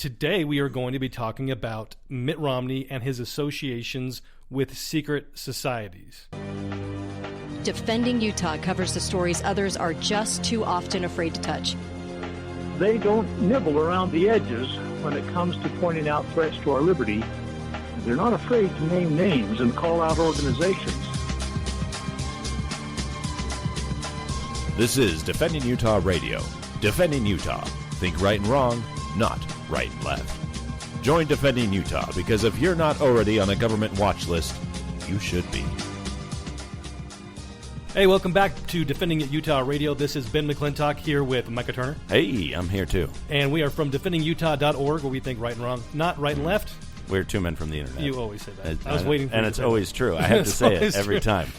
today we are going to be talking about Mitt Romney and his associations with secret societies. Defending Utah covers the stories others are just too often afraid to touch. They don't nibble around the edges when it comes to pointing out threats to our liberty. They're not afraid to name names and call out organizations. This is Defending Utah Radio. Defending Utah. Think right and wrong, not right and left. Join Defending Utah, because if you're not already on a government watch list, you should be. Hey, welcome back to Defending Utah Radio. This is Ben McClintock here with Micah Turner. Hey, I'm here too. And we are from defendingutah.org, where we think right and wrong, not right and left. We're two men from the internet. You always say that. I was waiting for you and to it's say always that. true. I have to say it every time.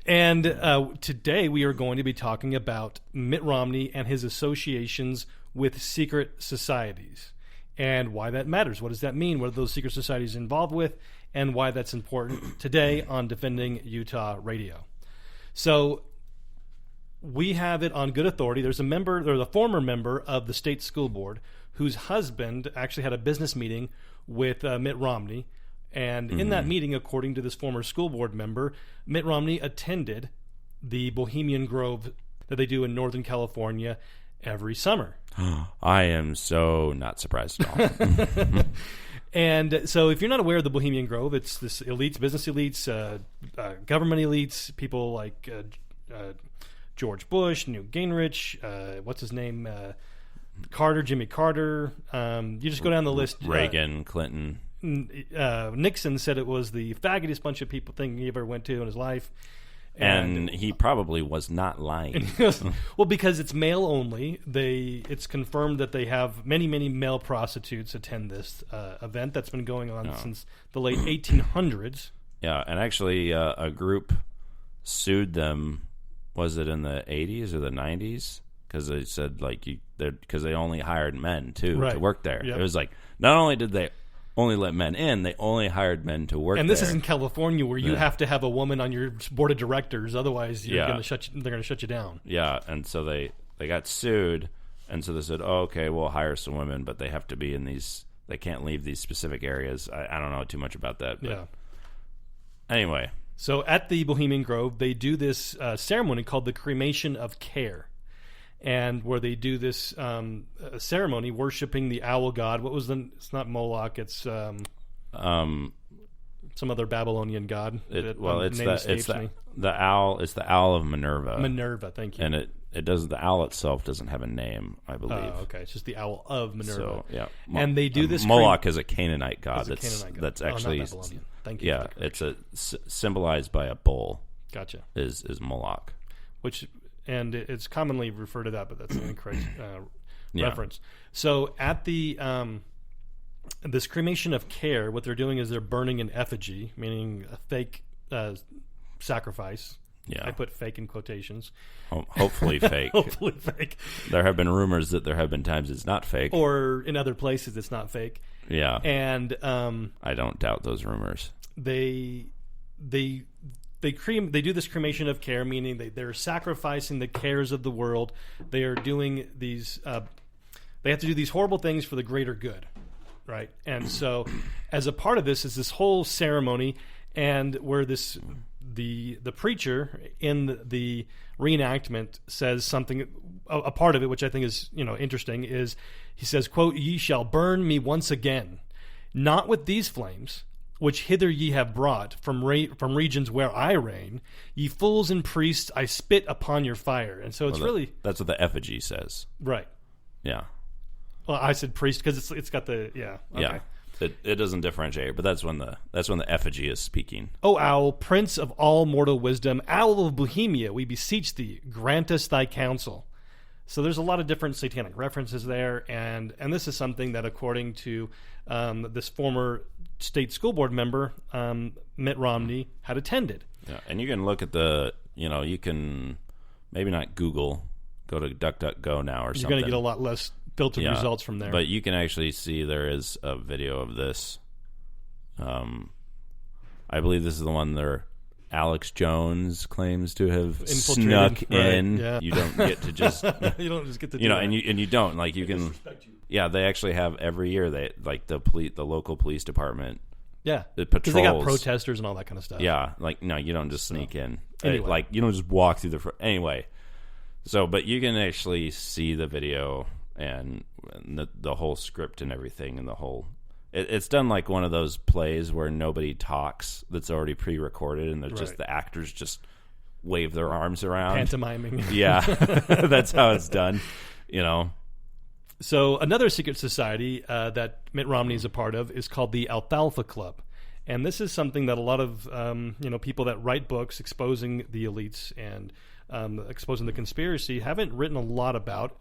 And today we are going to be talking about Mitt Romney and his associations with secret societies and why that matters. What does that mean? What are those secret societies involved with, and why that's important today on Defending Utah Radio. So we have it on good authority. There's a former member of the state school board whose husband actually had a business meeting with Mitt Romney. And in that meeting, according to this former school board member, Mitt Romney attended the Bohemian Grove that they do in Northern California every summer. I am so not surprised at all. And so if you're not aware of the Bohemian Grove, it's this elites, business elites, government elites, people like George Bush, Newt Gingrich, what's his name, Jimmy Carter. You just go down the list. Reagan, Clinton. Nixon said it was the faggotiest bunch of people thing he ever went to in his life. And he probably was not lying. Well, because it's male only. It's confirmed that they have many, many male prostitutes attend this event that's been going on since the late 1800s. Yeah, and actually a group sued them, was it in the 80s or the 90s? Because they said because they only hired men too to work there. Yep. It was like, not only did they only let men in, they only hired men to work there. And this is in California, where you have to have a woman on your board of directors, otherwise they're going to shut you down. Yeah, and so they got sued, and so they said, "Oh, okay, we'll hire some women, but they have to be in these. They can't leave these specific areas." I don't know too much about that. But anyway, so at the Bohemian Grove, they do this ceremony called the Cremation of Care. And where they do this ceremony worshiping the owl god. What was it's not Moloch, it's some other Babylonian god. The owl. It's the owl of Minerva. Minerva, thank you. And it does. The owl itself doesn't have a name, I believe. Oh, okay. It's just the owl of Minerva. So, yeah. And they do this. Moloch is a Canaanite god. That's actually not Babylonian. Thank you. Yeah, it's symbolized by a bull. Gotcha. Is Moloch, and it's commonly referred to that, but that's an incorrect reference. So at the this cremation of care, what they're doing is they're burning an effigy, meaning a fake sacrifice. Yeah, I put fake in quotations. Hopefully fake. Hopefully fake. There have been rumors that there have been times it's not fake, or in other places it's not fake. Yeah, and I don't doubt those rumors. They do this cremation of care, meaning they're sacrificing the cares of the world. They are doing these. They have to do these horrible things for the greater good, right? And so, as a part of this, is this whole ceremony, and where the preacher in the reenactment says something. A part of it, which I think is interesting, is he says, "Quote: Ye shall burn me once again, not with these flames, which hither ye have brought from regions where I reign. Ye fools and priests, I spit upon your fire." And so that's what the effigy says. Right. Yeah. Well, I said priest because it's got the Okay. Yeah. It doesn't differentiate, but that's when the effigy is speaking. "O owl, prince of all mortal wisdom, owl of Bohemia, we beseech thee, grant us thy counsel." So there's a lot of different satanic references there, and this is something that, according to this former state school board member, Mitt Romney, had attended. Yeah, and you can look at you can maybe not Google, go to DuckDuckGo now or something. You're going to get a lot less filtered results from there. But you can actually see there is a video of this. I believe this is the one Alex Jones claims to have Infiltrated, snuck right, in. yeah. You don't get to just You don't just get to you know, that. and you don't like you can. Yeah, they actually have every year. They like the local police department. Yeah, It because they got patrols. protesters and all that kind of stuff. Yeah, like no, you don't just sneak in. Anyway. Like you don't just walk through the anyway. So, but you can actually see the video and the whole script and everything, and the whole. It's done like one of those plays where nobody talks. That's already pre-recorded, and they're just the actors just wave their arms around, Pantomiming. Yeah, that's how it's done. You know. So another secret society that Mitt Romney is a part of is called the Alfalfa Club, and this is something that a lot of people that write books exposing the elites and exposing the conspiracy haven't written a lot about.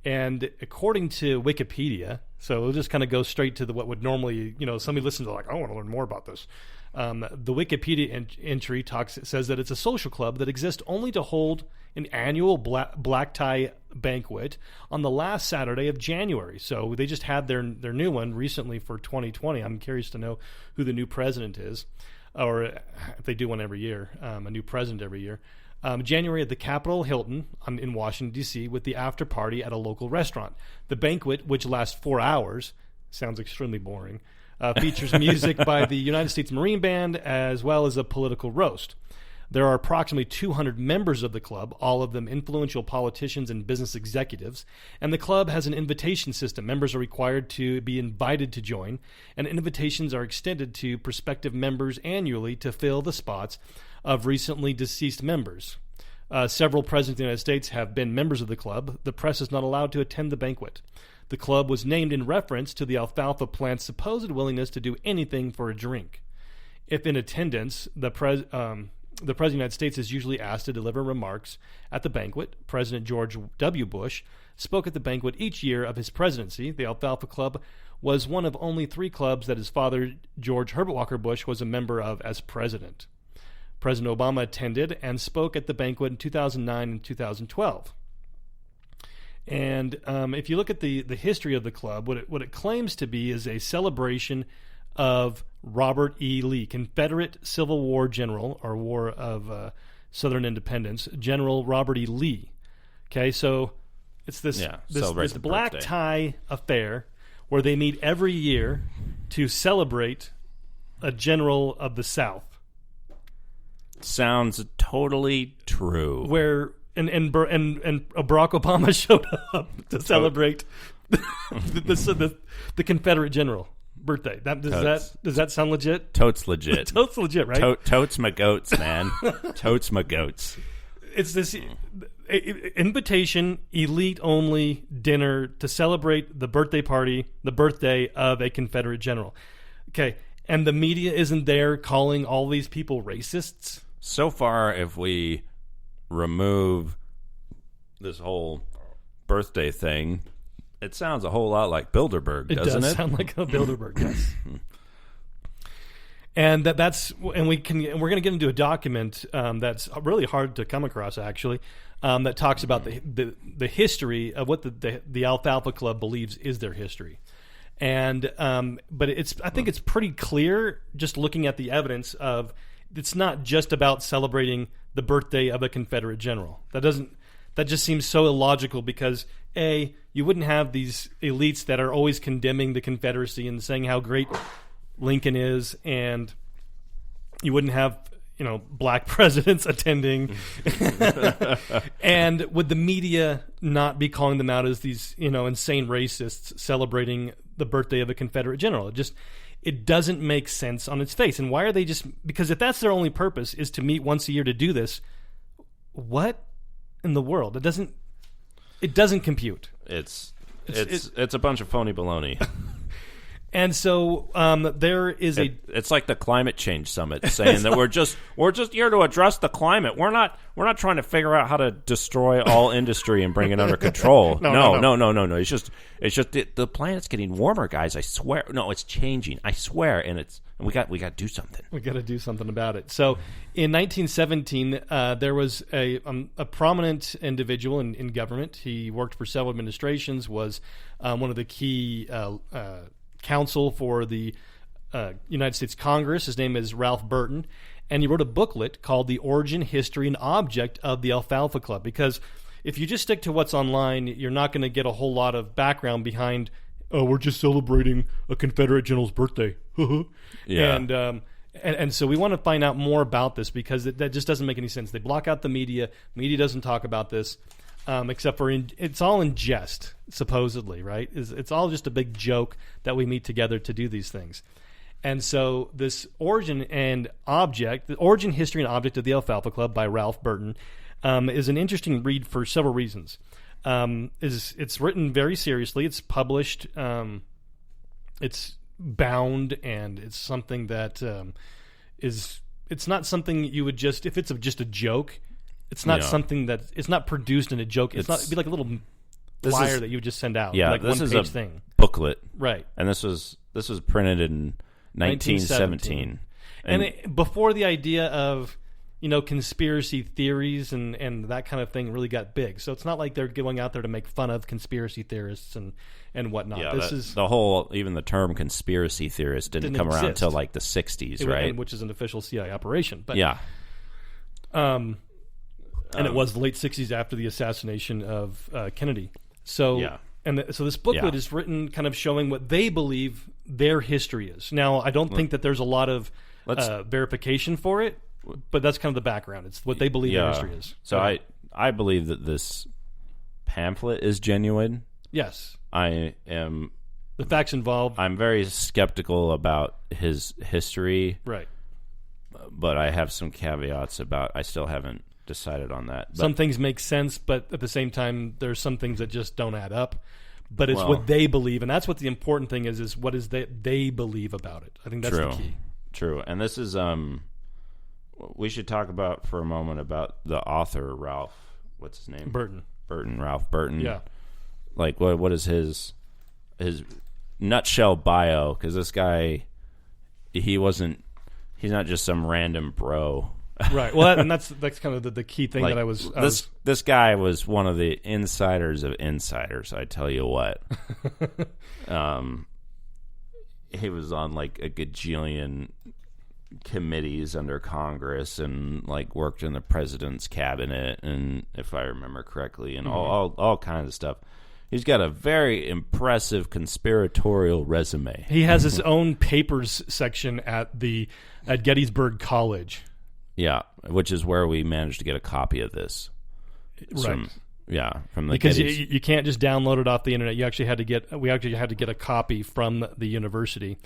And according to Wikipedia, so we'll just kind of go straight to what would normally, somebody listens to I want to learn more about this. The Wikipedia entry says that it's a social club that exists only to hold an annual black tie banquet on the last Saturday of January. So they just had their new one recently for 2020. I'm curious to know who the new president is, or if they do one every year, a new president every year. January at the Capitol Hilton in Washington, D.C., with the after party at a local restaurant. The banquet, which lasts 4 hours, sounds extremely boring, features music by the United States Marine Band as well as a political roast. There are approximately 200 members of the club, all of them influential politicians and business executives, and the club has an invitation system. Members are required to be invited to join, and invitations are extended to prospective members annually to fill the spots of recently deceased members. Several presidents of the United States have been members of the club. The press is not allowed to attend the banquet. The club was named in reference to the alfalfa plant's supposed willingness to do anything for a drink. If in attendance, the President of the United States is usually asked to deliver remarks at the banquet. President George W. Bush spoke at the banquet each year of his presidency. The Alfalfa Club was one of only 3 clubs that his father, George Herbert Walker Bush, was a member of as president. President Obama attended and spoke at the banquet in 2009 and 2012. And if you look at the history of the club, what it claims to be is a celebration of Robert E. Lee, Confederate Civil War general, or War of Southern Independence, General Robert E. Lee. Okay, so it's this black birthday. tie affair where they meet every year to celebrate a general of the South. Sounds totally true. Where and Barack Obama showed up to celebrate the Confederate general birthday. Does that sound legit? Totes legit. Totes legit, right? Totes my goats, man. Totes my goats. It's this invitation, elite only dinner to celebrate the birthday of a Confederate general. Okay, and the media isn't there calling all these people racists. So far, if we remove this whole birthday thing, it sounds a whole lot like Bilderberg, doesn't it? It does sound like a Bilderberg, yes. And we're going to get into a document that's really hard to come across, actually, that talks about the history of what the Alfalfa Club believes is their history. And but I think it's pretty clear just looking at the evidence of it's not just about celebrating the birthday of a Confederate general. That just seems so illogical because A, you wouldn't have these elites that are always condemning the Confederacy and saying how great Lincoln is, and you wouldn't have black presidents attending, and would the media not be calling them out as these insane racists celebrating the birthday of a Confederate general? It doesn't make sense on its face. And why are they because if that's their only purpose is to meet once a year to do this, what in the world? It doesn't compute. It's a bunch of phony baloney. And so there is it's like the climate change summit saying that we're just here to address the climate. We're not trying to figure out how to destroy all industry and bring it under control. No. It's just the planet's getting warmer, guys. I swear. No, it's changing. I swear. And we got to do something. We got to do something about it. So in 1917, there was a prominent individual in government. He worked for several administrations. Was one of the key counsel for the United States Congress. His name is Ralph Burton, and he wrote a booklet called The Origin, History, and Object of the Alfalfa Club, because if you just stick to what's online, you're not going to get a whole lot of background behind, oh, we're just celebrating a Confederate general's birthday. Yeah. And so we want to find out more about this, because that just doesn't make any sense. They block out the media. Media doesn't talk about this, except for it's all in jest, supposedly, right? It's all just a big joke that we meet together to do these things. And so this Origin, History, and Object of the Alfalfa Club by Ralph Burton is an interesting read for several reasons. It's written very seriously. It's published. It's bound, and it's something that it's not something you would just, if it's just a joke, it's not something that, it's not produced in a joke. It'd be like a little flyer that you would just send out. Yeah, like this is a thing. booklet, right? And this was printed in 1917. And before the idea of, conspiracy theories and that kind of thing really got big. So it's not like they're going out there to make fun of conspiracy theorists and whatnot. Yeah, even the term conspiracy theorist didn't come around until like the 60s, right? Which is an official CIA operation. But yeah. And it was the late 60s after the assassination of Kennedy. So yeah. So this booklet is written kind of showing what they believe their history is. Now, I don't think that there's a lot of verification for it, but that's kind of the background. It's what they believe their history is. So I believe that this pamphlet is genuine. Yes. I am... The facts involved. I'm very skeptical about his history. Right. But I have some caveats about... I still haven't decided on that. But some things make sense, but at the same time, there's some things that just don't add up. But it's what they believe, and that's what the important thing is what is that they believe about it. I think that's the key. True. And this is... we should talk about for a moment about the author, Ralph. What's his name? Ralph Burton. Yeah. Like, what is his nutshell bio? Because this guy, he's not just some random bro. Right. Well, and that's kind of the key thing that I was. This guy was one of the insiders of insiders. I tell you what. He was on like a gajillion committees under Congress and like worked in the president's cabinet, and if I remember correctly, and all kinds of stuff. He's got a very impressive conspiratorial resume. He has his own papers section at Gettysburg College. Yeah, which is where we managed to get a copy of this. Right. From the because you can't just download it off the internet. We actually had to get a copy from the university.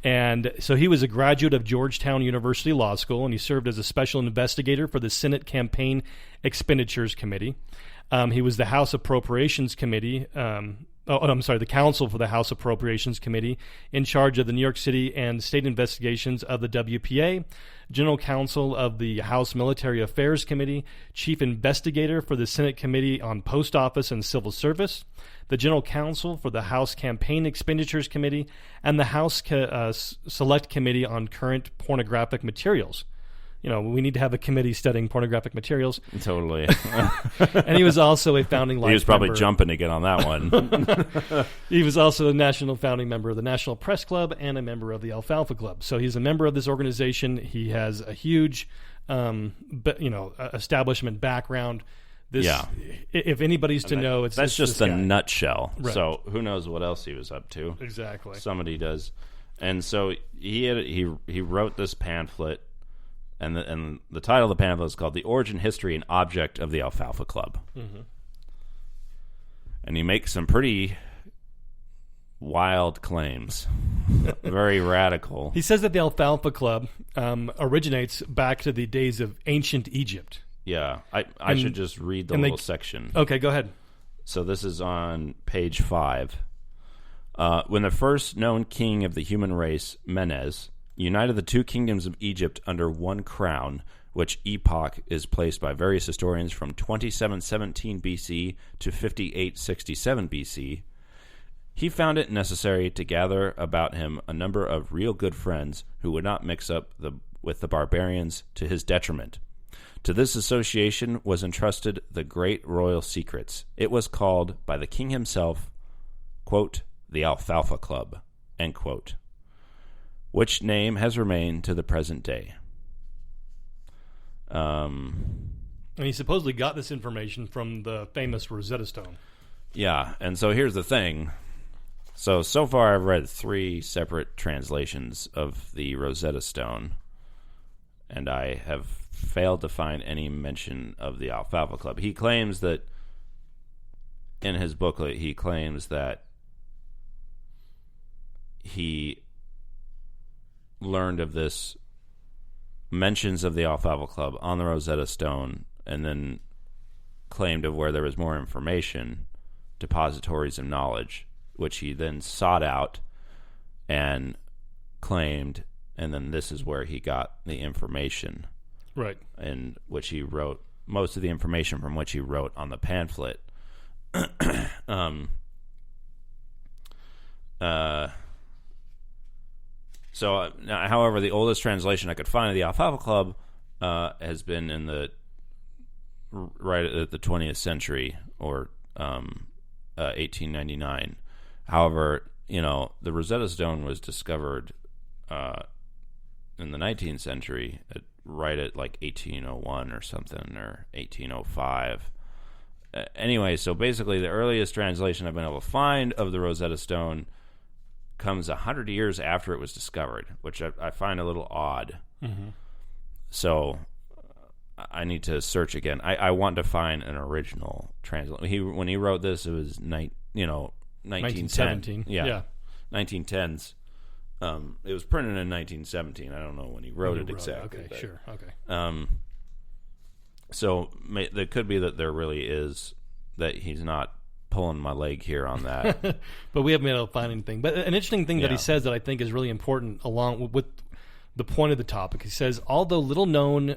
And so he was a graduate of Georgetown University Law School, and he served as a special investigator for the Senate Campaign Expenditures Committee. He was the House Appropriations Committee, the counsel for the House Appropriations Committee, in charge of the New York City and state investigations of the WPA, general counsel of the House Military Affairs Committee, chief investigator for the Senate Committee on Post Office and Civil Service, the general counsel for the House Campaign Expenditures Committee, and the House Select Committee on Current Pornographic Materials. We need to have a committee studying pornographic materials. Totally. And he was also a founding life member. He was probably jumping to get on that one. He was also a national founding member of the National Press Club and a member of the Alfalfa Club. So he's a member of this organization. He has a huge, establishment background. If anybody's to know, that's just the nutshell. Right. So who knows what else he was up to? Exactly. Somebody does. And so he wrote this pamphlet. And the title of the pamphlet is called The Origin, History, and Object of the Alfalfa Club. Mm-hmm. And he makes some pretty wild claims. Very radical. He says that the Alfalfa Club originates back to the days of ancient Egypt. Yeah. I should just read the little section. Okay, go ahead. So this is on page 5. When the first known king of the human race, Menes, united the two kingdoms of Egypt under one crown, which epoch is placed by various historians from 2717 BC to 5867 BC, he found it necessary to gather about him a number of real good friends who would not mix up with the barbarians to his detriment. To this association was entrusted the great royal secrets. It was called by the king himself, quote, the Alfalfa Club, end quote, which name has remained to the present day. And he supposedly got this information from the famous Rosetta Stone. Yeah, and so here's the thing. So far I've read 3 separate translations of the Rosetta Stone, and I have failed to find any mention of the Alfalfa Club. He claims that, in his booklet, he claims that he learned of this mentions of the Alfalfa Club on the Rosetta Stone, and then claimed of where there was more information, depositories of knowledge, which he then sought out and claimed, and then this is where he got the information, right? In which he wrote most of the information from which he wrote on the pamphlet. However, the oldest translation I could find of the Alfalfa Club has been in the right at the 20th century, or 1899. However, the Rosetta Stone was discovered in the 19th century, right at like 1801 or something, or 1805. Anyway, so basically the earliest translation I've been able to find of the Rosetta Stone comes 100 years after it was discovered, which I find a little odd. Mm-hmm. So I need to search again. I want to find an original translation. When he wrote this, it was 1917. Yeah. 1910s. It was printed in 1917. I don't know when he wrote it exactly. Okay, sure. Okay. So it could be that there really is, that he's not pulling my leg here on that. But we haven't been able to find anything. But an interesting thing that he says that I think is really important along with the point of the topic, he says, although little known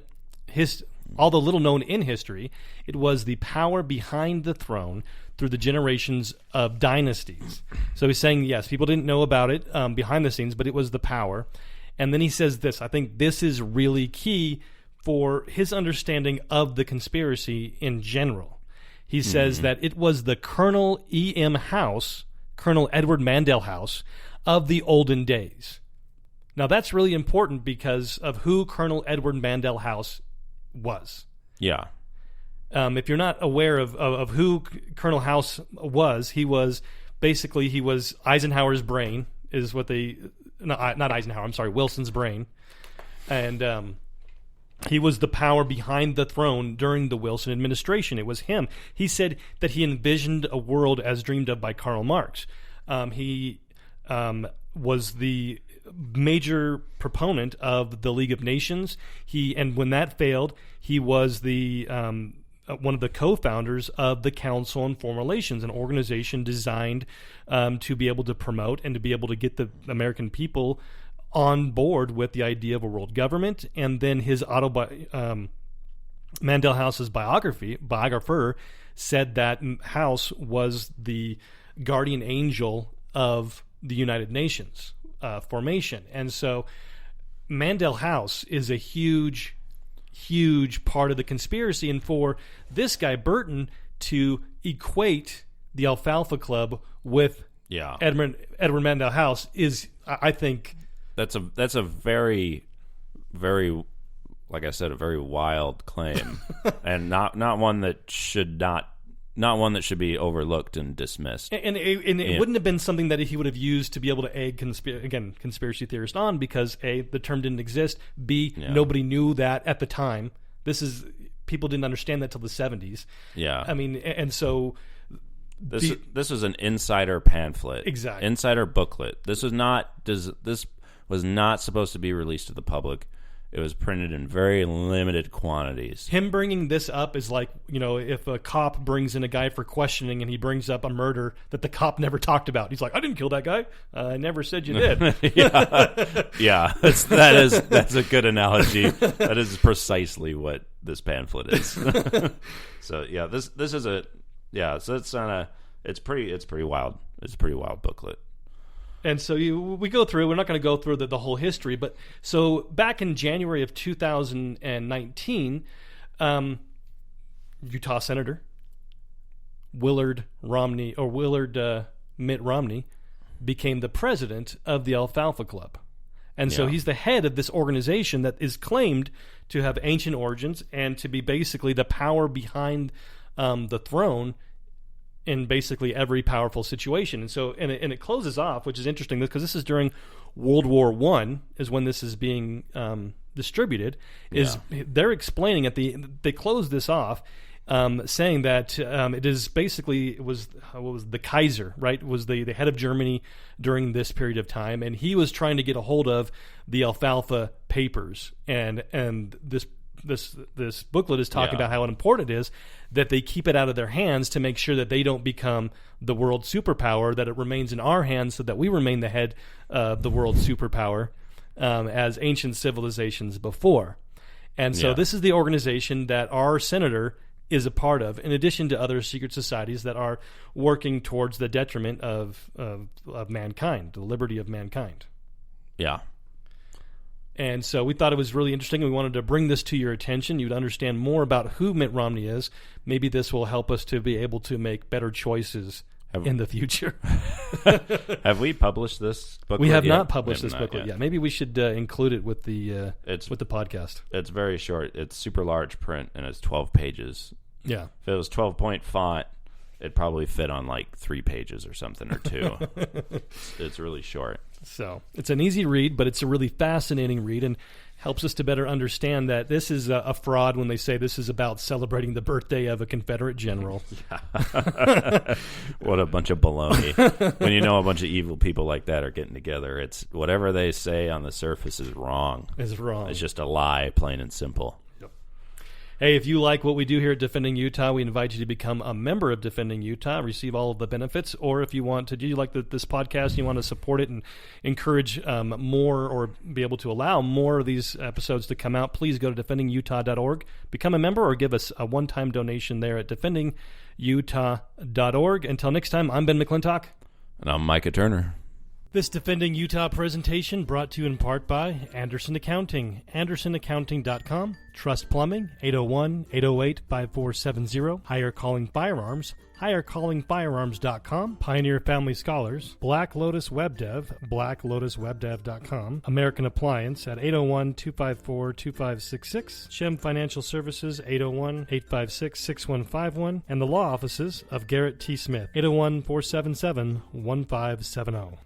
in history, it was the power behind the throne through the generations of dynasties. So he's saying, yes, people didn't know about it behind the scenes, but it was the power. And then he says this, I think this is really key for his understanding of the conspiracy in general. He says that it was the Colonel E.M. House, Colonel Edward Mandell House, of the olden days. Now that's really important because of who Colonel Edward Mandell House was. Yeah. If you're not aware of who Colonel House was, he was Eisenhower's brain, is what not Eisenhower, I'm sorry, Wilson's brain. And he was the power behind the throne during the Wilson administration. It was him. He said that he envisioned a world as dreamed of by Karl Marx. He was the major proponent of the League of Nations. And when that failed, he was the one of the co-founders of the Council on Foreign Relations, an organization designed to be able to promote and to be able to get the American people on board with the idea of a world government. And then his Mandell House's biographer said that House was the guardian angel of the United Nations formation. And so Mandell House is a huge part of the conspiracy. And for this guy, Burton, to equate the Alfalfa Club with Edward Mandell House is, I think... That's a very, very, like I said, a very wild claim, and not one that should be overlooked and dismissed. And it wouldn't have been something that he would have used to be able to egg conspiracy theorists on, because A, the term didn't exist. B, nobody knew that at the time. People didn't understand that till the 70s. Yeah, I mean, and so. This was an insider pamphlet, exactly, insider booklet. This was not supposed to be released to the public. It was printed in very limited quantities. Him bringing this up is like, if a cop brings in a guy for questioning and he brings up a murder that the cop never talked about. He's like, I didn't kill that guy. I never said you did. Yeah, that's a good analogy. That is precisely what this pamphlet is. So yeah, this is so it's pretty wild. It's a pretty wild booklet. And so we go through, we're not going to go through the whole history, but so back in January of 2019, Utah Senator Mitt Romney became the president of the Alfalfa Club. And so Yeah. he's the head of this organization that is claimed to have ancient origins and to be basically the power behind the throne in basically every powerful situation. And so, and it closes off, which is interesting because this is during World War I is when this is being distributed. They're explaining they close this off, saying that it is basically it was the Kaiser, right? Was the head of Germany during this period of time, and he was trying to get a hold of the Alfalfa papers, and this booklet is talking about how important it is that they keep it out of their hands to make sure that they don't become the world superpower, that it remains in our hands so that we remain the head of the world superpower as ancient civilizations before. And so this is the organization that our senator is a part of, in addition to other secret societies that are working towards the detriment of mankind, the liberty of mankind. Yeah. And so we thought it was really interesting. We wanted to bring this to your attention. You'd understand more about who Mitt Romney is. Maybe this will help us to be able to make better choices in the future. Have we published this booklet? We have yet? not published this booklet yet. Maybe we should include it with the podcast. It's very short. It's super large print, and it's 12 pages. Yeah. If it was 12-point font, it'd probably fit on like 3 pages or something, or 2. It's really short. So it's an easy read, but it's a really fascinating read and helps us to better understand that this is a fraud when they say this is about celebrating the birthday of a Confederate general. What a bunch of baloney. When you know a bunch of evil people like that are getting together, it's whatever they say on the surface is wrong. It's wrong. It's just a lie, plain and simple. Hey, if you like what we do here at Defending Utah, we invite you to become a member of Defending Utah, receive all of the benefits. Or if you want to, do you like this podcast, you want to support it and encourage more, or be able to allow more of these episodes to come out, please go to defendingutah.org, become a member, or give us a one-time donation there at defendingutah.org. Until next time, I'm Ben McClintock. And I'm Micah Turner. This Defending Utah presentation brought to you in part by Anderson Accounting, andersonaccounting.com, Trust Plumbing, 801-808-5470, Higher Calling Firearms, highercallingfirearms.com, Pioneer Family Scholars, Black Lotus Web Dev, blacklotuswebdev.com, American Appliance at 801-254-2566, Shem Financial Services, 801-856-6151, and the law offices of Garrett T. Smith, 801-477-1570.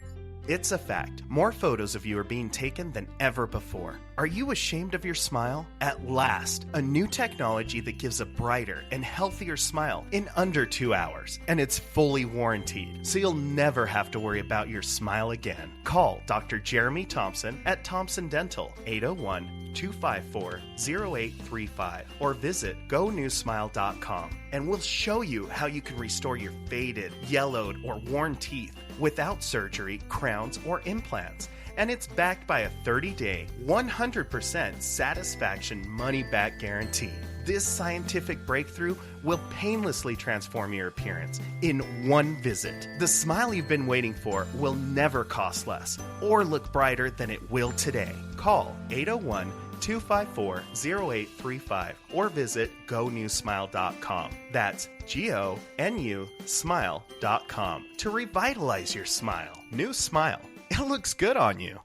It's a fact. More photos of you are being taken than ever before. Are you ashamed of your smile? At last, a new technology that gives a brighter and healthier smile in under 2 hours. And it's fully warranted, so you'll never have to worry about your smile again. Call Dr. Jeremy Thompson at Thompson Dental, 801-254-0835, or visit GoNewSmile.com, and we'll show you how you can restore your faded, yellowed, or worn teeth without surgery, crowns, or implants. And it's backed by a 30-day, 100% satisfaction money-back guarantee. This scientific breakthrough will painlessly transform your appearance in one visit. The smile you've been waiting for will never cost less or look brighter than it will today. Call 801-254-0835 or visit GoNewSmile.com. That's GONU smile.com to revitalize your smile. New smile. It looks good on you.